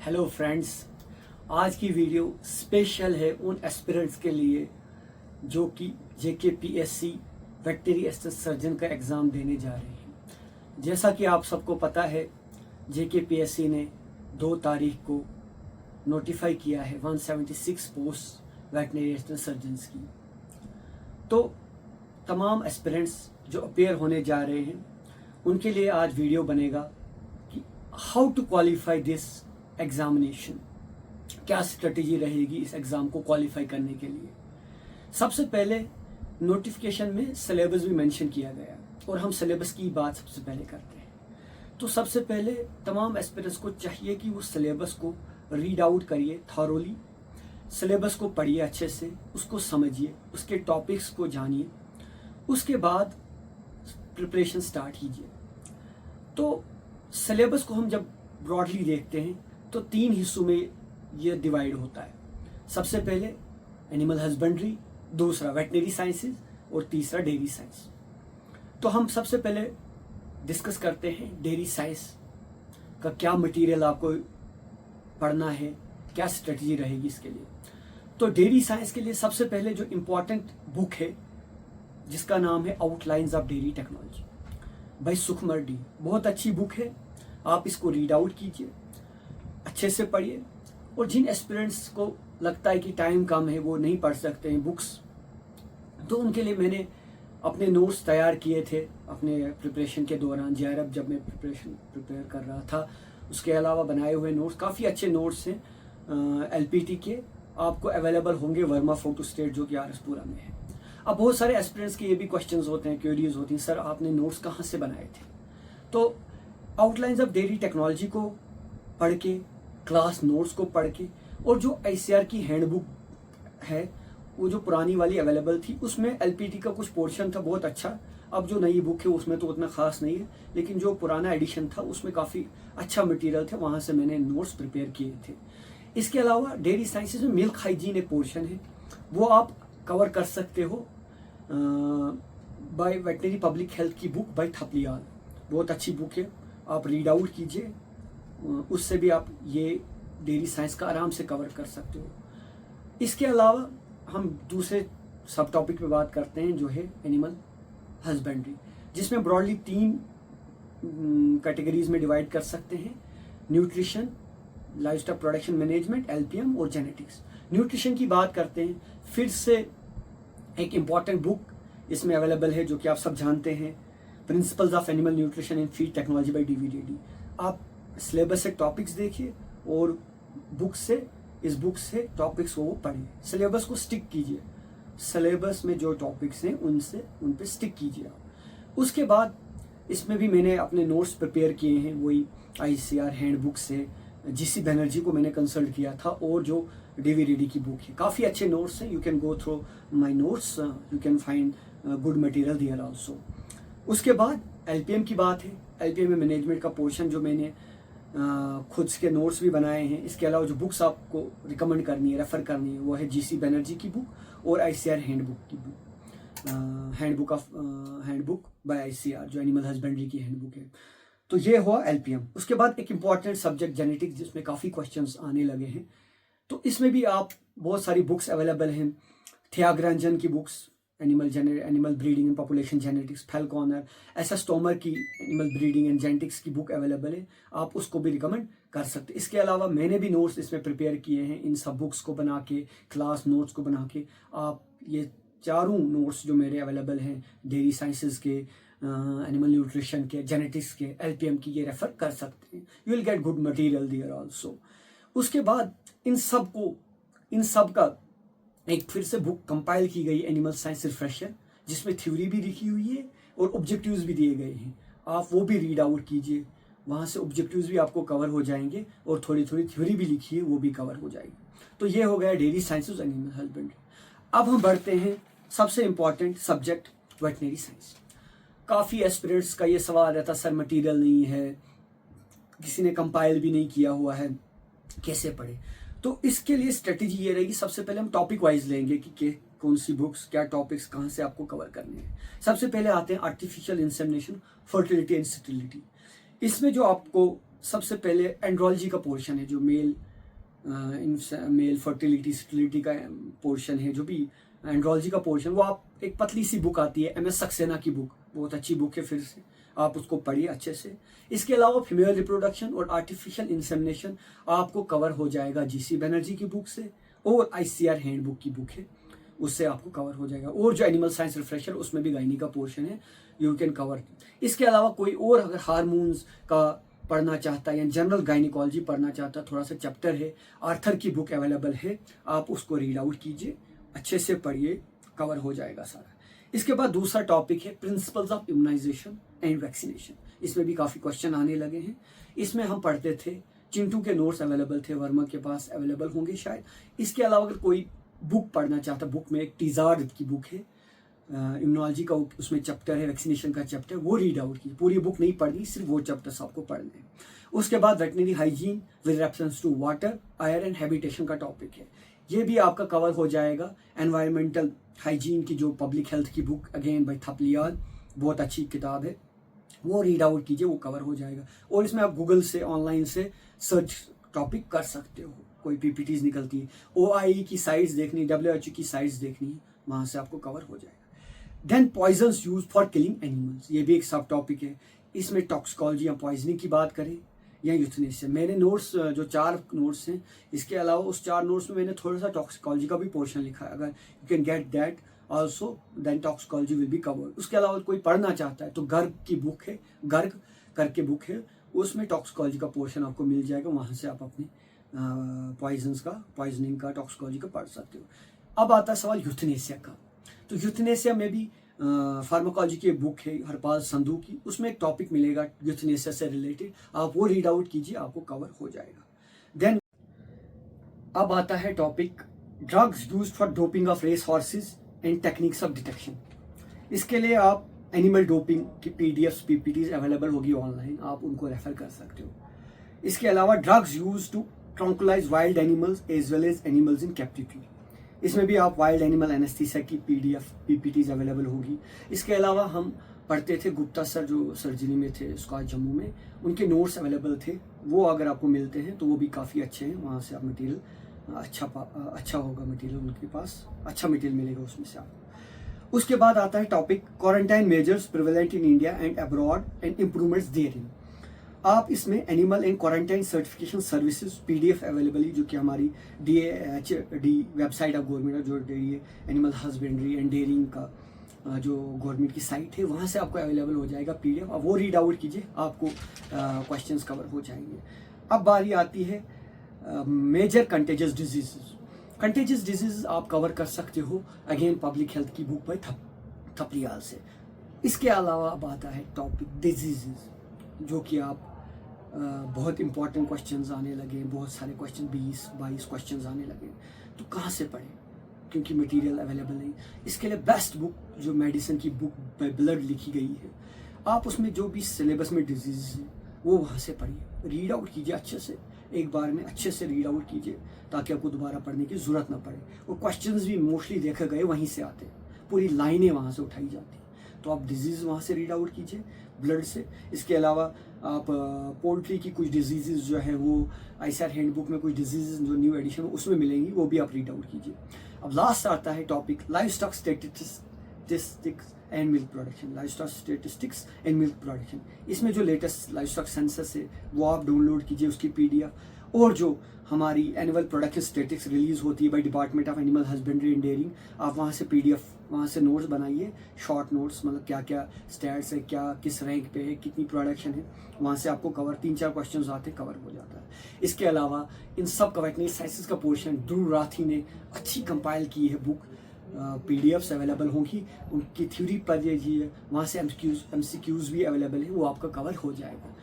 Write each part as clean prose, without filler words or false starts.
Hello friends, आज की video special है उन एस्पिरेंट्स के लिए जो कि JKPSC वेटनरी असिस्टेंट सर्जन का एग्ज़ाम देने जा रहे हैं। जैसा कि आप सबको पता है, JKPSC ने 2 तारीख को नोटिफाई किया है 176 पोस्ट वेटनरी असिस्टेंट सर्जन्स की। तो तमाम एस्पिरेंट्स जो अपेयर होने जा रहे हैं उनके लिए आज वीडियो बनेगा कि how to qualify this examination, क्या स्ट्रेटेजी रहेगी इस एग्ज़ाम को क्वालिफाई करने के लिए। सबसे पहले नोटिफिकेशन में सिलेबस भी मेंशन किया गया और हम सिलेबस की बात सबसे पहले करते हैं। तो सबसे पहले तमाम एस्पिरेंट्स को चाहिए कि वो सिलेबस को रीड आउट करिए थॉरोली, सिलेबस को पढ़िए अच्छे से, उसको समझिए, उसके टॉपिक्स को जानिए, उसके बाद प्रिपरेशन स्टार्ट कीजिए। तो सिलेबस को हम जब ब्रॉडली देखते हैं तो 3 हिस्सों में ये डिवाइड होता है। सबसे पहले एनिमल हस्बेंड्री, दूसरा वेटनरी साइंसेज और तीसरा डेयरी साइंस। तो हम सबसे पहले डिस्कस करते हैं डेयरी साइंस का क्या मटेरियल आपको पढ़ना है, क्या स्ट्रेटजी रहेगी इसके लिए। तो डेयरी साइंस के लिए सबसे पहले जो इम्पोर्टेंट बुक है जिसका नाम है outlines of dairy technology by Sukumar De, बहुत अच्छी बुक है। आप इसको रीड आउट कीजिए, अच्छे से पढ़िए। और जिन एस्पिरेंट्स को लगता है कि टाइम कम है, वो नहीं पढ़ सकते हैं बुक्स, तो उनके लिए मैंने अपने नोट्स तैयार किए थे अपने प्रिपरेशन के दौरान, JRF जब मैं प्रिपेयर कर रहा था। उसके अलावा बनाए हुए नोट्स, काफ़ी अच्छे नोट्स हैं LPT के, आपको अवेलेबल होंगे वर्मा फोटो स्टेट जो कि RSपुरा में है। अब बहुत सारे एस्पिरेंट्स के ये भी क्वेश्चंस होते हैं, क्वेरीज होती हैं, सर आपने नोट्स कहाँ से बनाए थे। तो आउटलाइंस ऑफ डेयरी टेक्नोलॉजी को पढ़ के, क्लास नोट्स को पढ़ के, और जो ICAR की हैंडबुक है वो जो पुरानी वाली अवेलेबल थी, उसमें LPT का कुछ पोर्शन था बहुत अच्छा। अब जो नई बुक है उसमें तो उतना खास नहीं है, लेकिन जो पुराना एडिशन था उसमें काफ़ी अच्छा मटेरियल था, वहाँ से मैंने नोट्स प्रिपेयर किए थे। इसके अलावा डेयरी साइंसेज में मिल्क हाइजीन एक पोर्शन है, वो आप कवर कर सकते हो बाय वेटनरी पब्लिक हेल्थ की बुक बाय थपलियाल, बहुत अच्छी बुक है, आप रीड आउट कीजिए, उससे भी आप ये डेयरी साइंस का आराम से कवर कर सकते हो। इसके अलावा हम दूसरे सब टॉपिक पे बात करते हैं जो है एनिमल हस्बेंड्री, जिसमें ब्रॉडली 3 कैटेगरीज में डिवाइड कर सकते हैं: nutrition, livestock production management, LPM और जेनेटिक्स। न्यूट्रिशन की बात करते हैं, फिर से एक इम्पॉर्टेंट बुक इसमें अवेलेबल है जो कि आप सब जानते हैं, principles of animal nutrition in feed technology by DVDD। आप सिलेबस से टॉपिक्स देखिए और इस बुक से टॉपिक्स को पढ़िए, सिलेबस को स्टिक कीजिए, सिलेबस में जो टॉपिक्स हैं उन पे स्टिक कीजिए आप। उसके बाद इसमें भी मैंने अपने नोट्स प्रिपेयर किए हैं, वही ICAR हैंडबुक से, GC बनर्जी को मैंने कंसल्ट किया था, और जो DVDD की बुक है, काफ़ी अच्छे नोट्स हैं। You can go through my notes, you can find good material there also. उसके बाद LPM की बात है। LPM में मैनेजमेंट का पोर्शन जो मैंने खुद के नोट्स भी बनाए हैं। इसके अलावा जो बुक्स आपको रिकमेंड करनी है, रेफ़र करनी है, वो है GC बनर्जी की बुक और ICAR हैंडबुक की बुक, हैंडबुक बाय ICAR जो एनिमल हस्बेंड्री की हैंडबुक है। तो ये हुआ LPM। उसके बाद एक इम्पॉर्टेंट सब्जेक्ट जेनेटिक्स, जिसमें काफ़ी क्वेश्चंस आने लगे हैं। तो इसमें भी आप बहुत सारी बुक्स अवेलेबल हैं, थियाग्रंजन की books, animal breeding and population genetics, Falconer, SS Tomar की एनिमल ब्रीडिंग एंड जेनेटिक्स की बुक अवेलेबल है, आप उसको भी रिकमेंड कर सकते हैं। इसके अलावा मैंने भी नोट्स इसमें प्रिपेयर किए हैं, इन सब बुक्स को बना के, क्लास नोट्स को बना के आप ये चारों नोट्स जो मेरे अवेलेबल हैं, डेयरी साइंसेज के, एनिमल न्यूट्रिशन के, जेनेटिक्स के, LPM की, ये रेफ़र कर सकते हैं। You will get good material there also. उसके बाद इन सब का एक फिर से बुक कंपाइल की गई, एनिमल साइंस रिफ्रेशर, जिसमें थ्योरी भी लिखी हुई है और ऑब्जेक्टिव्स भी दिए गए हैं। आप वो भी रीड आउट कीजिए, वहाँ से ऑब्जेक्टिव्स भी आपको कवर हो जाएंगे और थोड़ी थोड़ी थ्योरी भी लिखी है, वो भी कवर हो जाएगी। तो ये हो गया डेयरी साइंसेज एनिमल हस्बेंड्री। अब हम बढ़ते हैं सबसे इम्पॉर्टेंट सब्जेक्ट वेटनरी साइंस। काफ़ी एस्पिरेंट्स का ये सवाल रहता, सर मटीरियल नहीं है, किसी ने कंपाइल भी नहीं किया हुआ है, कैसे पढ़े। तो इसके लिए स्ट्रेटेजी ये रहेगी, सबसे पहले हम टॉपिक वाइज लेंगे कि कौन सी बुक्स, क्या टॉपिक्स, कहाँ से आपको कवर करने हैं। सबसे पहले आते हैं artificial insemination, fertility and sterility. इसमें जो आपको सबसे पहले एंड्रोलॉजी का पोर्शन है, जो मेल फर्टिलिटी स्टेरिलिटी का पोर्शन है, जो भी एंड्रोलॉजी का पोर्शन, वो आप एक पतली सी बुक आती है MS सक्सेना की बुक, बहुत अच्छी बुक है, फिर से आप उसको पढ़िए अच्छे से। इसके अलावा फीमेल रिप्रोडक्शन और आर्टिफिशियल इंसेमिनेशन आपको कवर हो जाएगा GC बनर्जी की बुक से, और ICR हैंडबुक की बुक है, उससे आपको कवर हो जाएगा। और जो एनिमल साइंस रिफ्रेशर, उसमें भी गायनी का पोर्शन है, यू कैन कवर। इसके अलावा कोई और अगर हार्मोन्स का पढ़ना चाहता है या जनरल गायनिकोलॉजी पढ़ना चाहता है, थोड़ा सा चैप्टर है, आर्थर की बुक अवेलेबल है, आप उसको रीड आउट कीजिए, अच्छे से पढ़िए, कवर हो जाएगा सारा। इसके बाद दूसरा टॉपिक है principles of immunisation and vaccination. इसमें भी काफ़ी क्वेश्चन आने लगे हैं। इसमें हम पढ़ते थे, चिंटू के नोट्स अवेलेबल थे, वर्मा के पास अवेलेबल होंगे शायद। इसके अलावा अगर कोई बुक पढ़ना चाहता, बुक में एक टीजार्ड की बुक है, इम्यूनोलॉजी का, उसमें चैप्टर है वैक्सीनेशन का चैप्टर, वो रीड आउट कीजिए। पूरी बुक नहीं पढ़नी, सिर्फ वो चैप्टर्स आपको पढ़ने हैं। उसके बाद veterinary hygiene with reference to water, air and habitation का टॉपिक है, ये भी आपका कवर हो जाएगा। एनवायरमेंटल हाइजीन की जो पब्लिक हेल्थ की बुक, अगेन बाय थपलियाल, बहुत अच्छी किताब है, वो रीड आउट कीजिए, वो कवर हो जाएगा। और इसमें आप गूगल से, ऑनलाइन से सर्च टॉपिक कर सकते हो, कोई PPTs निकलती है, OIE की साइट्स देखनी, WHO की साइट्स देखनी है, वहाँ से आपको कवर हो जाएगा। Then poisons use for killing animals, ये भी एक सब टॉपिक है। इसमें टॉक्सिकोलॉजी या पॉइजनिंग की बात करें या यूथनेसिया। मैंने नोट्स, जो 4 नोट्स हैं, इसके अलावा उस 4 नोट्स में मैंने थोड़ा सा टॉक्सिकोलॉजी का भी पोर्शन लिखा है, अगर you can get that also, then toxicology will be covered. उसके अलावा कोई पढ़ना चाहता है तो गर्ग की बुक है, गर्ग करके बुक है, उसमें टॉक्सिकोलॉजी का पोर्शन आपको मिल जाएगा, वहाँ से आप अपने पॉइजनिंग का, टॉक्सिकोलॉजी का पढ़ सकते हो। अब आता है सवाल यूथनेसिया का। तो यूथनेसिया में भी फार्माकोलॉजी की बुक है हरपाल संधू की, उसमें एक टॉपिक मिलेगा यूथनेसिया से रिलेटेड, आप वो रीड आउट कीजिए, आपको कवर हो जाएगा। देन अब आता है topic drugs used for doping of race horses and techniques of detection. इसके लिए आप एनिमल डोपिंग की PDFs PPTs अवेलेबल होगी ऑनलाइन, आप उनको रेफर कर सकते हो। इसके अलावा drugs used to tranquilize wild animals as well as animals in captivity, इसमें भी आप वाइल्ड एनिमल एनेस्थीसिया की PDF PPTs अवेलेबल होगी। इसके अलावा हम पढ़ते थे, गुप्ता सर जो सर्जरी में थे स्कॉच जम्मू में, उनके नोट्स अवेलेबल थे, वो अगर आपको मिलते हैं तो वो भी काफ़ी अच्छे हैं, वहाँ से आप मटेरियल अच्छा होगा, मटेरियल उनके पास अच्छा मटेरियल मिलेगा उसमें से आपको। उसके बाद आता है topic quarantine measures prevalent in India and abroad and improvements therein. आप इसमें animal and quarantine certification services PDF available है, जो कि हमारी DAHD वेबसाइट ऑफ गवर्नमेंट, जो dairy animal husbandry and dairying का जो गवर्नमेंट की साइट है, वहाँ से आपको अवेलेबल हो जाएगा PDF, अब वो रीड आउट कीजिए, आपको क्वेश्चंस कवर हो जाएंगे। अब बारी आती है major contagious diseases. Contagious disease आप कवर कर सकते हो, अगेन पब्लिक हेल्थ की बुक बाय थपलियाल से। इसके अलावा अब आता है टॉपिक डिजीजेस, जो कि आप बहुत इंपॉर्टेंट क्वेश्चंस आने लगे, बहुत सारे क्वेश्चन 20-22 क्वेश्चंस आने लगे, तो कहाँ से पढ़ें, क्योंकि मटेरियल अवेलेबल नहीं। इसके लिए बेस्ट बुक जो मेडिसिन की बुक बाय ब्लड लिखी गई है, आप उसमें जो भी सिलेबस में डिजीज है वो वहाँ से पढ़िए, रीड आउट कीजिए अच्छे से, एक बार में अच्छे से रीड आउट कीजिए, ताकि आपको दोबारा पढ़ने की ज़रूरत ना पड़े। और क्वेश्चंस भी मोस्टली देखे गए वहीं से आते हैं, पूरी लाइनें वहाँ से उठाई जाती हैं, तो आप डिजीज़ वहाँ से रीड आउट कीजिए ब्लड से। इसके अलावा आप पोल्ट्री की कुछ डिजीज़ जो है वो ICR हैंडबुक में कुछ डिजीज़ जो न्यू एडिशन उसमें मिलेंगी, वो भी आप रीड आउट कीजिए। अब लास्ट आता है topic live stock statistics and milk production, live stock statistics and milk production. इसमें जो लेटेस्ट लाइव स्टॉक सेंसस है वो आप डाउनलोड कीजिए, उसकी PDF, और जो हमारी एनुअल प्रोडक्शन स्टेटिक्स रिलीज होती है by department of animal husbandry and dairying, आप वहाँ से PDF, वहाँ से नोट्स बनाइए, शॉर्ट नोट्स, मतलब क्या क्या स्टैट्स है, क्या किस रैंक पे है, कितनी प्रोडक्शन है, वहाँ से आपको कवर 3-4 क्वेश्चन आते कवर हो जाता है। इसके अलावा इन सब का वेटनरी साइंसेस का पोर्शन ध्रुव राठी ने अच्छी कंपाइल की है बुक, PDFs अवेलेबल होंगी, उनकी थ्योरी पर है, वहाँ से MCQs भी अवेलेबल है, वो आपका कवर हो जाएगा।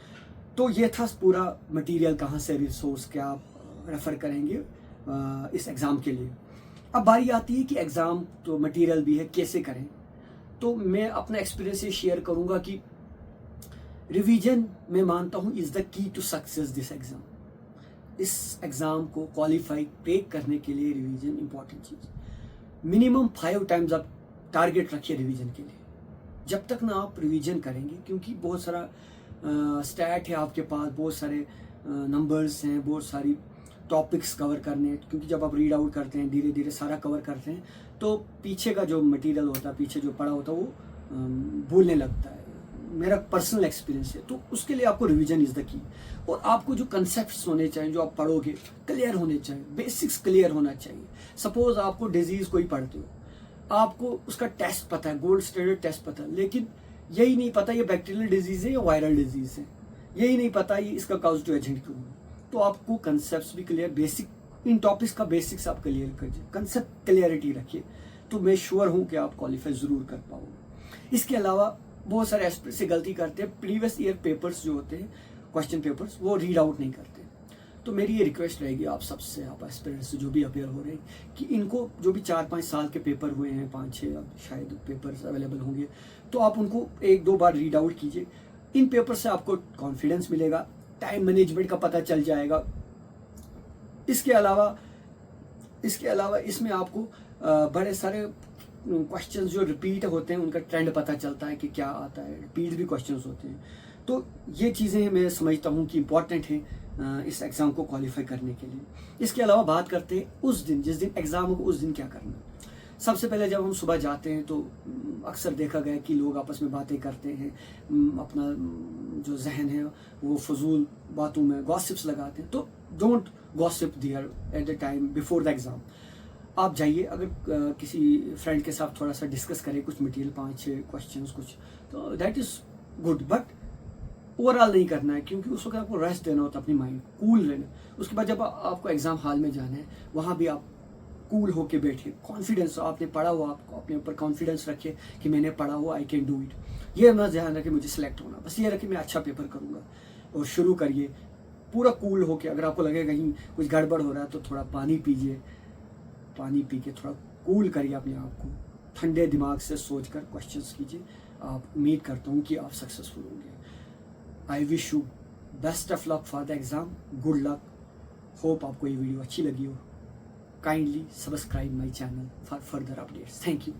तो ये था पूरा मटेरियल, कहाँ से रिसोर्स क्या आप रेफ़र करेंगे इस एग्ज़ाम के लिए। अब बारी आती है कि एग्ज़ाम तो मटेरियल भी है, कैसे करें। तो मैं अपना एक्सपीरियंस ये शेयर करूँगा कि रिवीजन मैं मानता हूँ is the key to success this exam. इस एग्ज़ाम को क्वालिफाई क्रैक करने के लिए रिवीजन इंपॉर्टेंट चीज़। मिनिमम 5 टाइम्स आप टारगेट रखिए रिवीजन के लिए, जब तक ना आप रिवीजन करेंगे, क्योंकि बहुत सारा स्टैट है आपके पास, बहुत सारे नंबर्स हैं, बहुत सारी टॉपिक्स कवर करने हैं, क्योंकि जब आप रीड आउट करते हैं धीरे धीरे सारा कवर करते हैं तो पीछे का जो मटेरियल होता है, पीछे जो पढ़ा होता है वो भूलने लगता है। मेरा पर्सनल एक्सपीरियंस है। तो उसके लिए आपको रिवीजन इज़ द की, और आपको जो कंसेप्ट्स होने चाहिए जो आप पढ़ोगे क्लियर होने चाहिए, बेसिक्स क्लियर होना चाहिए। सपोज आपको डिजीज़ कोई पढ़ते हो, आपको उसका टेस्ट पता है, गोल्ड स्टैंडर्ड टेस्ट पता है, लेकिन यही नहीं पता ये बैक्टीरियल डिजीज़ है या वायरल डिजीज़ है, यही नहीं पता ये इसका कॉजेटिव एजेंट क्यों है। तो आपको कंसेप्ट भी क्लियर, बेसिक इन टॉपिक्स का बेसिक्स आप क्लियर करिए, कंसेप्ट क्लियरिटी रखिए, तो मैं श्योर हूँ कि आप क्वालिफाई ज़रूर कर पाओगे। इसके अलावा बहुत सारे एस्पिरेंट्स से गलती करते हैं, प्रीवियस ईयर पेपर्स जो होते हैं, क्वेश्चन पेपर्स, वो रीड आउट नहीं करते। तो मेरी ये रिक्वेस्ट रहेगी आप सबसे, आप एस्पिरेंट्स से जो भी अपेयर हो रहे हैं, कि इनको जो भी 4-5 साल के पेपर हुए हैं, 5-6 अब शायद पेपर्स अवेलेबल होंगे, तो आप उनको 1-2 बार रीड आउट कीजिए। इन पेपर से आपको कॉन्फिडेंस मिलेगा, टाइम मैनेजमेंट का पता चल जाएगा। इसके अलावा इसमें आपको बड़े सारे क्वेश्चंस जो रिपीट होते हैं उनका ट्रेंड पता चलता है कि क्या आता है, रिपीट भी क्वेश्चंस होते हैं। तो ये चीज़ें मैं समझता हूँ कि इम्पॉर्टेंट हैं इस एग्ज़ाम को क्वालिफाई करने के लिए। इसके अलावा बात करते हैं उस दिन, जिस दिन एग्ज़ाम हो उस दिन क्या करना। सबसे पहले जब हम सुबह जाते हैं तो अक्सर देखा गया कि लोग आपस में बातें करते हैं, अपना जो जहन है वो फजूल बातों में गॉसिप्स लगाते हैं। तो don't gossip there at the time before the exam. आप जाइए, अगर किसी फ्रेंड के साथ थोड़ा सा डिस्कस करें कुछ मटेरियल, 5-6 क्वेश्चंस कुछ, तो that is good, but overall नहीं करना है, क्योंकि उस वक्त आपको रेस्ट देना होता है, अपनी माइंड कूल रहना। उसके बाद जब आपको एग्ज़ाम हॉल में जाना है, वहाँ भी आप कूल होके बैठिए, कॉन्फिडेंस, आपने पढ़ा हुआ, आपको अपने ऊपर कॉन्फिडेंस रखिए कि मैंने पढ़ा हुआ, आई कैन डू इट। ये मत ध्यान रखे मुझे सिलेक्ट होना, बस ये रखे मैं अच्छा पेपर करूँगा। और शुरू करिए पूरा कूल होके। अगर आपको लगे कहीं कुछ गड़बड़ हो रहा है तो थोड़ा पानी पीजिए, पानी पी के थोड़ा कूल करिए अपने आप को, ठंडे दिमाग से सोचकर क्वेश्चंस कीजिए। आप उम्मीद करता हूँ कि आप सक्सेसफुल होंगे। I wish you best of luck for the exam, good luck. Hope आपको ये वीडियो अच्छी लगी हो। Kindly subscribe my channel for further updates. Thank you.